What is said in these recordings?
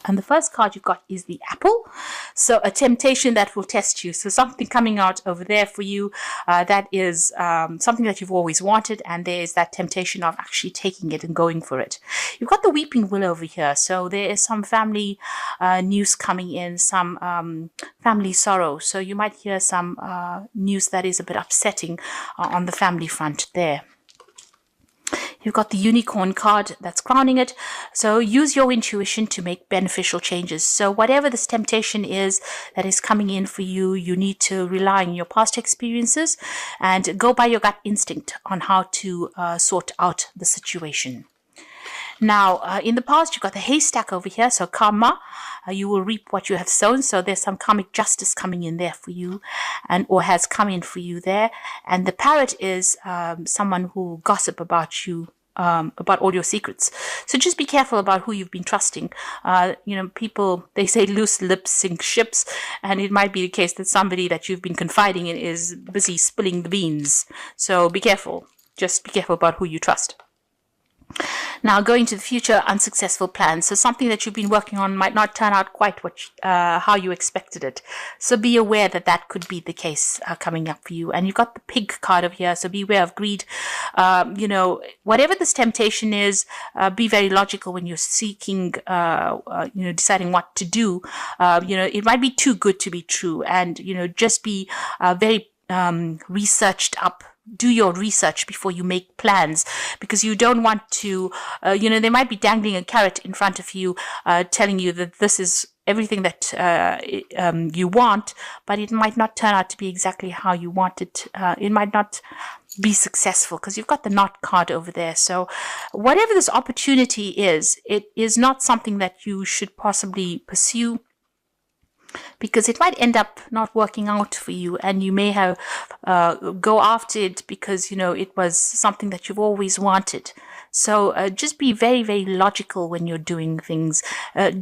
And the first card you've got is the Apple. So a temptation that will test you. So something coming out over there for you that is something that you've always wanted. And there's that temptation of actually taking it and going for it. You've got the Weeping Willow over here. So there is some family news coming in, some family sorrow. So you might hear some news that is a bit upsetting on the family front there. You've got the Unicorn card that's crowning it. So use your intuition to make beneficial changes. So whatever this temptation is that is coming in for you, you need to rely on your past experiences and go by your gut instinct on how to sort out the situation. Now, in the past, you've got the haystack over here. So karma, you will reap what you have sown. So there's some karmic justice coming in there for you, or has come in for you there. And the parrot is someone who gossip about you, about all your secrets. So just be careful about who you've been trusting. People, they say loose lips sink ships, and it might be the case that somebody that you've been confiding in is busy spilling the beans. So be careful. Just be careful about who you trust. Now, going to the future, unsuccessful plans. So something that you've been working on might not turn out quite how you expected it. So be aware that that could be the case coming up for you. And you've got the Pig card over here. So beware of greed. Whatever this temptation is, be very logical when you're seeking, deciding what to do. It might be too good to be true. And, just be very researched up. Do your research before you make plans, because you don't want to, they might be dangling a carrot in front of you, telling you that this is everything that you want, but it might not turn out to be exactly how you want it. It might not be successful because you've got the Knot card over there. So whatever this opportunity is, it is not something that you should possibly pursue, because it might end up not working out for you, and you may have go after it because it was something that you've always wanted. So just be very, very logical when you're doing things.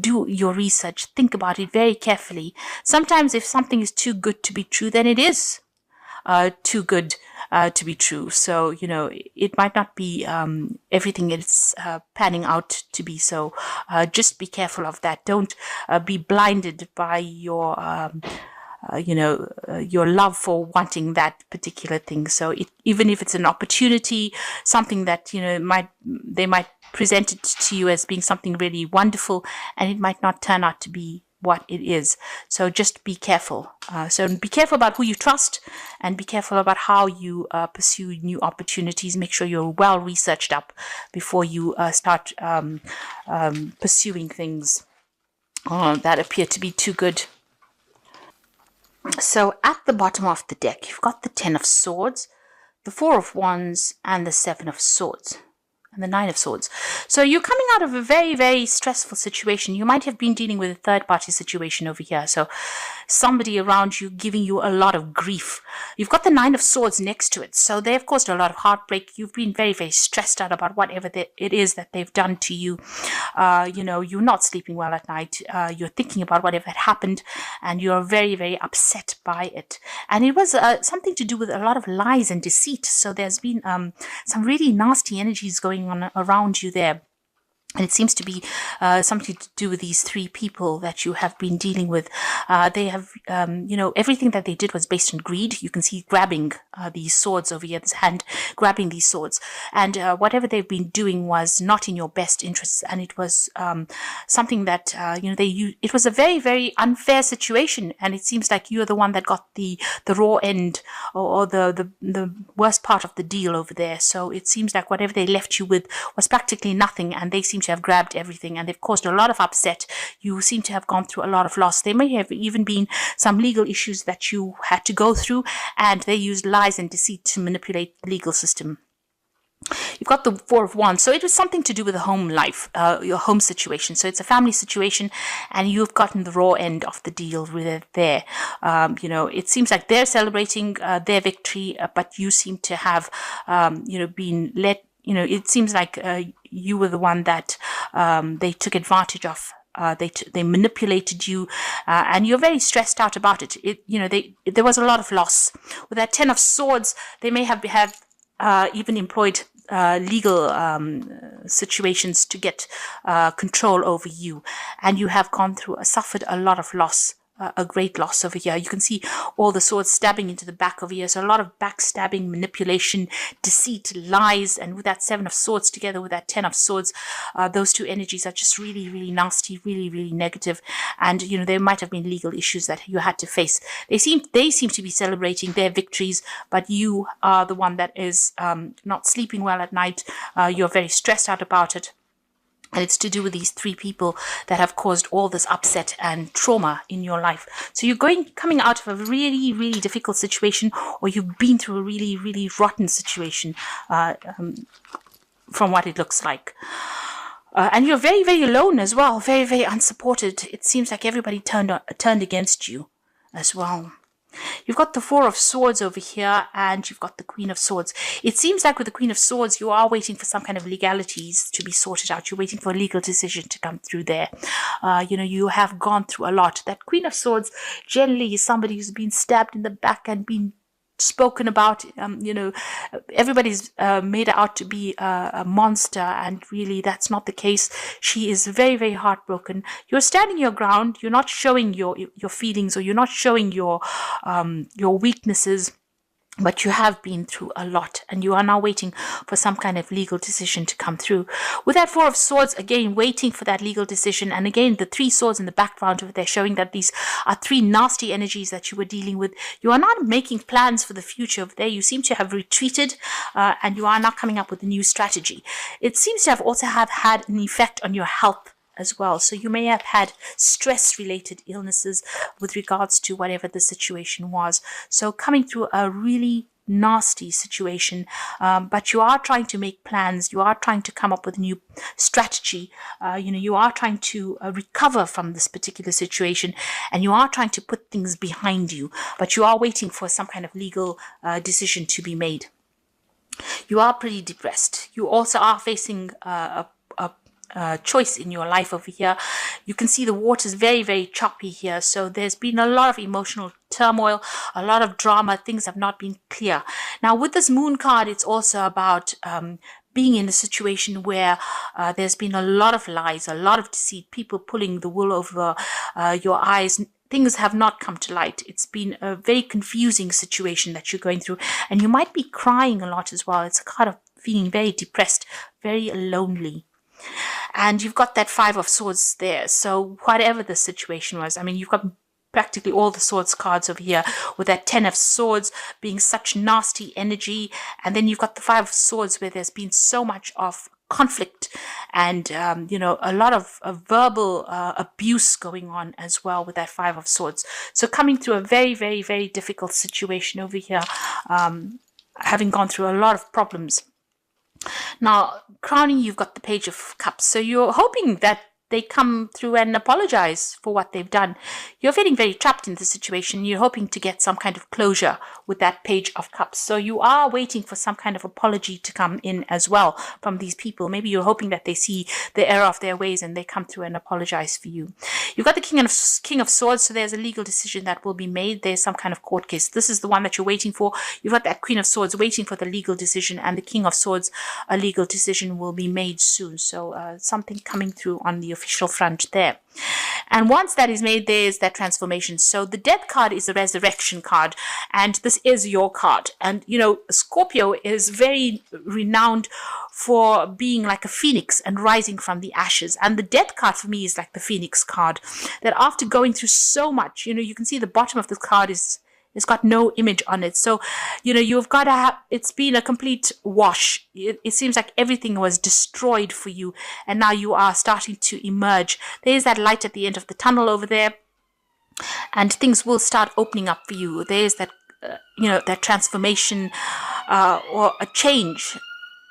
Do your research. Think about it very carefully. Sometimes if something is too good to be true, then it is too good to be true. So, it might not be everything it's panning out to be. So just be careful of that. Don't be blinded by your love for wanting that particular thing. So even if it's an opportunity, something that, they might present it to you as being something really wonderful, and it might not turn out to be what it is. So just be careful. So be careful about who you trust, and be careful about how you pursue new opportunities. Make sure you're well researched up before you start pursuing things that appear to be too good. So at the bottom of the deck, you've got the 10 of Swords, the 4 of Wands, and the 7 of Swords. And the 9 of Swords. So you're coming out of a very, very stressful situation. You might have been dealing with a third-party situation over here. So somebody around you giving you a lot of grief. You've got the 9 of Swords next to it. So they've caused a lot of heartbreak. You've been very, very stressed out about whatever it is that they've done to you. You're not sleeping well at night. You're thinking about whatever had happened, and you're very, very upset by it. And it was something to do with a lot of lies and deceit. So there's been some really nasty energies going on around you there. And it seems to be something to do with these 3 people that you have been dealing with. They have, everything that they did was based on greed. You can see grabbing these swords over here, this hand grabbing these swords. And whatever they've been doing was not in your best interests. And it was something that, it was a very, very unfair situation. And it seems like you're the one that got the raw end, or the worst part of the deal over there. So it seems like whatever they left you with was practically nothing, and they seem to have grabbed everything, and they've caused a lot of upset. You seem to have gone through a lot of loss. There may have even been some legal issues that you had to go through, and they used lies and deceit to manipulate the legal system. You've got the 4 of Wands. So it was something to do with the home life, your home situation. So it's a family situation, and you've gotten the raw end of the deal with there. It seems like they're celebrating their victory, but you seem to have, been let. It seems like you were the one that they took advantage of. They manipulated you, and you're very stressed out about it. There was a lot of loss. With that 10 of Swords, they may have even employed legal situations to get control over you, and you have suffered a lot of loss. A great loss over here. You can see all the swords stabbing into the back over here. So a lot of backstabbing, manipulation, deceit, lies, and with that 7 of swords together with that 10 of swords, those two energies are just really, really nasty, really, really negative. And you know, there might have been legal issues that you had to face. They seem to be celebrating their victories, but you are the one that is not sleeping well at night. You're very stressed out about it. And it's to do with these 3 people that have caused all this upset and trauma in your life. So you're coming out of a really, really difficult situation, or you've been through a really, really rotten situation from what it looks like. And you're very, very alone as well, very, very unsupported. It seems like everybody turned against you as well. You've got the 4 of Swords over here, and you've got the Queen of Swords. It seems like with the Queen of Swords, you are waiting for some kind of legalities to be sorted out. You're waiting for a legal decision to come through there. You know, you have gone through a lot. That Queen of Swords generally is somebody who's been stabbed in the back and been spoken about. You know, everybody's made her out to be a monster, and really that's not the case. She is very, very heartbroken. You're standing your ground. You're not showing your feelings, or you're not showing your weaknesses. But you have been through a lot, and you are now waiting for some kind of legal decision to come through. With that 4 of Swords, again, waiting for that legal decision. And again, the 3 swords in the background over there showing that these are 3 nasty energies that you were dealing with. You are not making plans for the future over there. You seem to have retreated, and you are now coming up with a new strategy. It seems to have also had an effect on your health as well. So you may have had stress-related illnesses with regards to whatever the situation was. So coming through a really nasty situation, but you are trying to make plans. You are trying to come up with a new strategy. You know, you are trying to recover from this particular situation, and you are trying to put things behind you, but you are waiting for some kind of legal decision to be made. You are pretty depressed. You also are facing a choice in your life over here. You can see the water is very, very choppy here. So there's been a lot of emotional turmoil, a lot of drama. Things have not been clear. Now with this Moon card, it's also about being in a situation where there's been a lot of lies, a lot of deceit, people pulling the wool over your eyes. Things have not come to light. It's been a very confusing situation that you're going through, and you might be crying a lot as well. It's a kind of feeling very depressed, very lonely. And you've got that 5 of Swords there. So whatever the situation was, I mean, you've got practically all the Swords cards over here, with that 10 of Swords being such nasty energy. And then you've got the 5 of Swords where there's been so much of conflict and, you know, a lot of verbal abuse going on as well with that 5 of Swords. So coming through a very, very, very difficult situation over here, having gone through a lot of problems. Now, crowning, you've got the Page of Cups. So you're hoping that they come through and apologize for what they've done. You're feeling very trapped in the situation. You're hoping to get some kind of closure with that Page of Cups. So you are waiting for some kind of apology to come in as well from these people. Maybe you're hoping that they see the error of their ways and they come through and apologize for you. You've got the King of Swords. So there's a legal decision that will be made. There's some kind of court case. This is the one that you're waiting for. You've got that Queen of Swords waiting for the legal decision, and the King of Swords, a legal decision will be made soon. So something coming through on the official front there. And once that is made, there's that transformation. So the Death card is a resurrection card, and this is your card. And you know, Scorpio is very renowned for being like a phoenix and rising from the ashes. And the Death card for me is like the phoenix card, that after going through so much, you know, you can see the bottom of the card is it's got no image on it. So, you know, you've got to have, it's been a complete wash. It seems like everything was destroyed for you, and now you are starting to emerge. There is that light at the end of the tunnel over there, and things will start opening up for you. There is that, you know, that transformation or a change.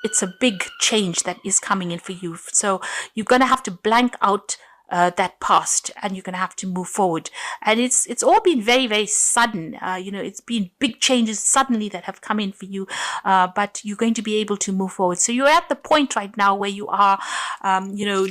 It's a big change that is coming in for you. So you're going to have to blank out that past, and you're going to have to move forward. And it's all been very, very sudden. It's been big changes suddenly that have come in for you, but you're going to be able to move forward. So you're at the point right now where you are,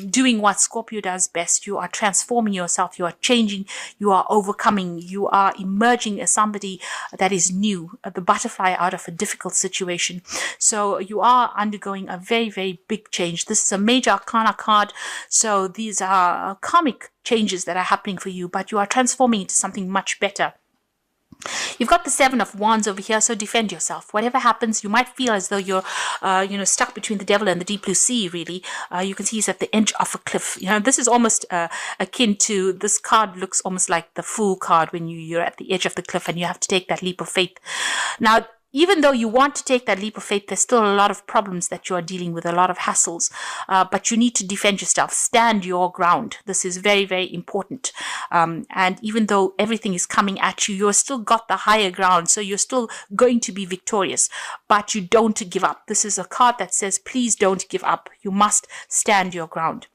doing what Scorpio does best. You are transforming yourself. You are changing. You are overcoming. You are emerging as somebody that is new, the butterfly out of a difficult situation. So you are undergoing a very, very big change. This is a major arcana card. So these are karmic changes that are happening for you, but you are transforming into something much better. You've got the Seven of Wands over here, so defend yourself. Whatever happens, you might feel as though you're, stuck between the devil and the deep blue sea, really. You can see he's at the edge of a cliff. This is almost akin to, this card looks almost like the Fool card when you're at the edge of the cliff and you have to take that leap of faith. Now, even though you want to take that leap of faith, there's still a lot of problems that you are dealing with, a lot of hassles. But you need to defend yourself. Stand your ground. This is very, very important. And even though everything is coming at you, you're still got the higher ground. So you're still going to be victorious. But you don't give up. This is a card that says, please don't give up. You must stand your ground.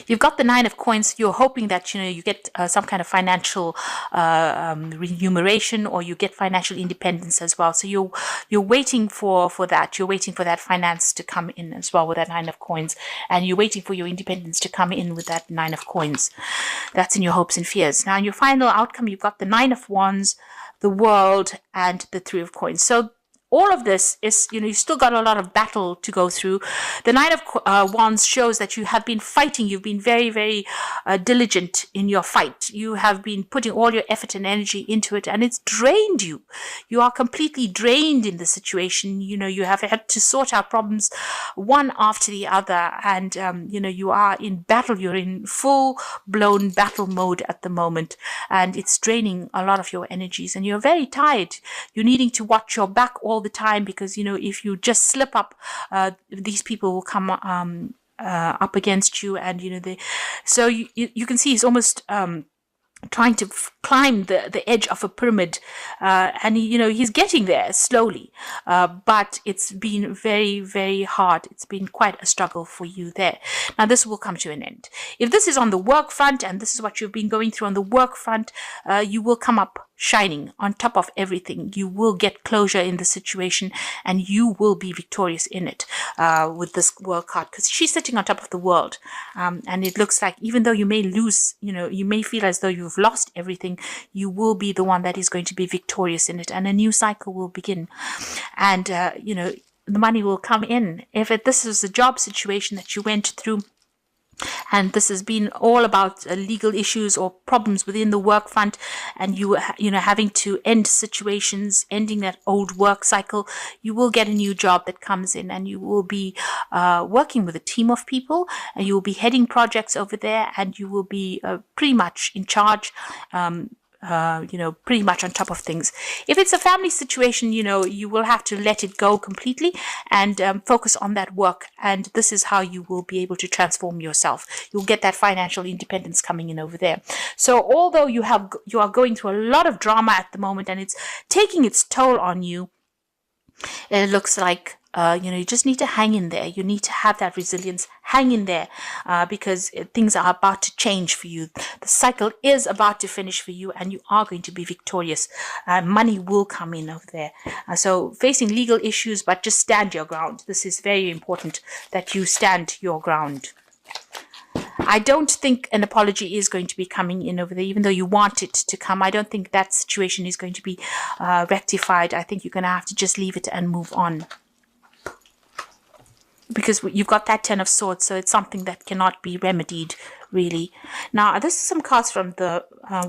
You've got the Nine of Coins. You're hoping that you get some kind of financial remuneration, or you get financial independence as well. So you're waiting for that. You're waiting for that finance to come in as well with that Nine of Coins, and you're waiting for your independence to come in with that Nine of Coins. That's in your hopes and fears. Now, in your final outcome, you've got the Nine of Wands, the World, and the Three of Coins. So all of this is, you've still got a lot of battle to go through. The Nine of Wands shows that you have been fighting. You've been very, very diligent in your fight. You have been putting all your effort and energy into it, and it's drained you. You are completely drained in the situation. You have had to sort out problems one after the other, and, you are in battle. You're in full-blown battle mode at the moment, and it's draining a lot of your energies, and you're very tired. You're needing to watch your back all the time, because if you just slip up, these people will come up against you, and so you can see he's almost trying to climb the edge of a pyramid, and he's getting there slowly, but it's been very, very hard. It's been quite a struggle for you there. Now, this will come to an end. If this is on the work front, and this is what you've been going through on the work front, you will come up shining on top of everything. You will get closure in the situation, and you will be victorious in it, with this World card, because she's sitting on top of the world, and it looks like, even though you may lose, you may feel as though you've lost everything, you will be the one that is going to be victorious in it, and a new cycle will begin, and the money will come in. If this is a job situation that you went through, and this has been all about legal issues or problems within the work front, and you having to end situations, ending that old work cycle, you will get a new job that comes in, and you will be working with a team of people, and you will be heading projects over there, and you will be pretty much in charge, pretty much on top of things. If it's a family situation, you will have to let it go completely and focus on that work. And this is how you will be able to transform yourself. You'll get that financial independence coming in over there. So although you are going through a lot of drama at the moment, and it's taking its toll on you, it looks like you just need to hang in there. You need to have that resilience. Hang in there, because things are about to change for you. The cycle is about to finish for you, and you are going to be victorious. Money will come in over there. So facing legal issues, but just stand your ground. This is very important, that you stand your ground. I don't think an apology is going to be coming in over there, even though you want it to come. I don't think that situation is going to be rectified. I think you're going to have to just leave it and move on, because you've got that Ten of Swords, so it's something that cannot be remedied, really. Now, this is some cards from the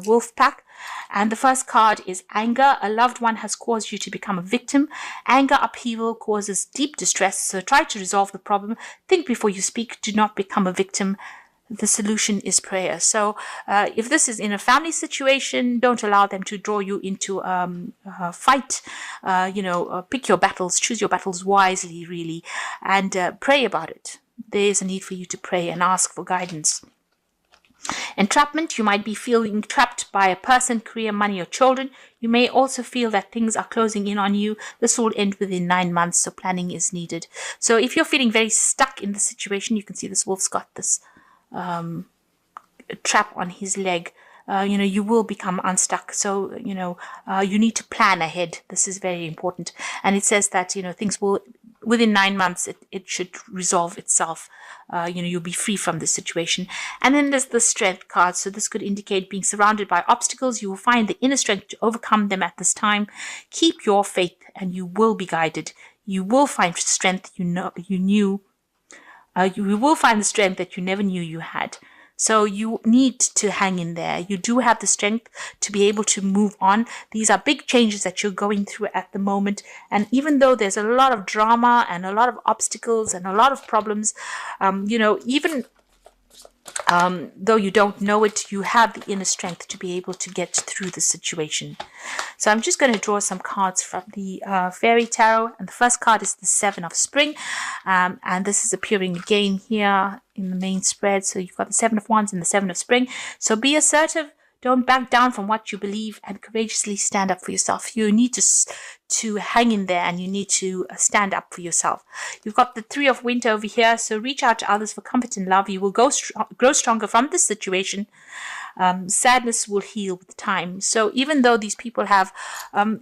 Wolf Pack, and the first card is Anger. A loved one has caused you to become a victim. Anger upheaval causes deep distress, so try to resolve the problem. Think before you speak. Do not become a victim. The solution is prayer. So if this is in a family situation, don't allow them to draw you into a fight. Pick your battles, choose your battles wisely, really, and pray about it. There is a need for you to pray and ask for guidance. Entrapment, you might be feeling trapped by a person, career, money, or children. You may also feel that things are closing in on you. This will end within 9 months, so planning is needed. So if you're feeling very stuck in the situation, you can see this wolf's got this trap on his leg, you will become unstuck. So, you need to plan ahead. This is very important. And it says that, things will, within 9 months, it should resolve itself. You'll be free from this situation. And then there's the strength card. So this could indicate being surrounded by obstacles. You will find the inner strength to overcome them at this time. Keep your faith and you will be guided. You will find strength you will find the strength that you never knew you had. So you need to hang in there. You do have the strength to be able to move on. These are big changes that you're going through at the moment. And even though there's a lot of drama and a lot of obstacles and a lot of problems, even though you don't know it, you have the inner strength to be able to get through the situation. So I'm just going to draw some cards from the Fairy Tarot. And the first card is the Seven of Spring. And this is appearing again here in the main spread. So you've got the Seven of Wands and the Seven of Spring. So be assertive. Don't back down from what you believe and courageously stand up for yourself. You need to hang in there and you need to stand up for yourself. You've got the Three of Winter over here. So reach out to others for comfort and love. You will grow stronger from this situation. Sadness will heal with time. So even though these people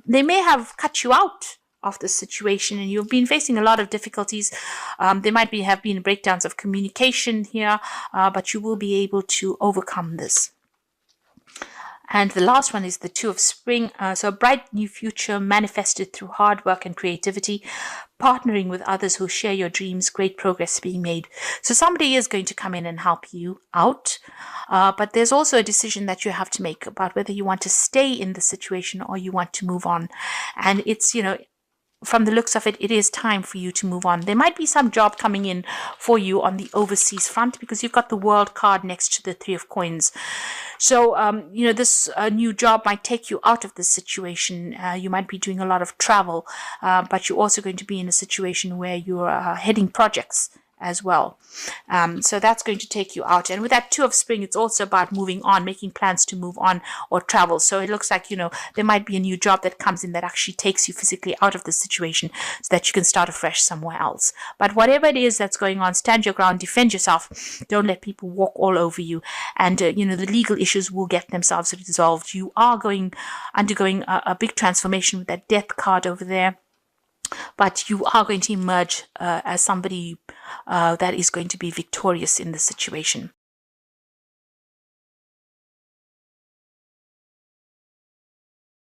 they may have cut you out of the situation and you've been facing a lot of difficulties. There might have been breakdowns of communication here, but you will be able to overcome this. And the last one is the Two of Spring. So a bright new future manifested through hard work and creativity, partnering with others who share your dreams, great progress being made. So somebody is going to come in and help you out. But there's also a decision that you have to make about whether you want to stay in the situation or you want to move on. And it's, from the looks of it, it is time for you to move on. There might be some job coming in for you on the overseas front because you've got the World card next to the Three of Coins. So, this new job might take you out of this situation. You might be doing a lot of travel, but you're also going to be in a situation where you're heading projects as well. So that's going to take you out. And with that Two of Spring, it's also about moving on, making plans to move on or travel. So it looks like, there might be a new job that comes in that actually takes you physically out of the situation so that you can start afresh somewhere else. But whatever it is that's going on, stand your ground, defend yourself. Don't let people walk all over you. And, the legal issues will get themselves resolved. You are undergoing a big transformation with that Death card over there. But you are going to emerge as somebody that is going to be victorious in the situation.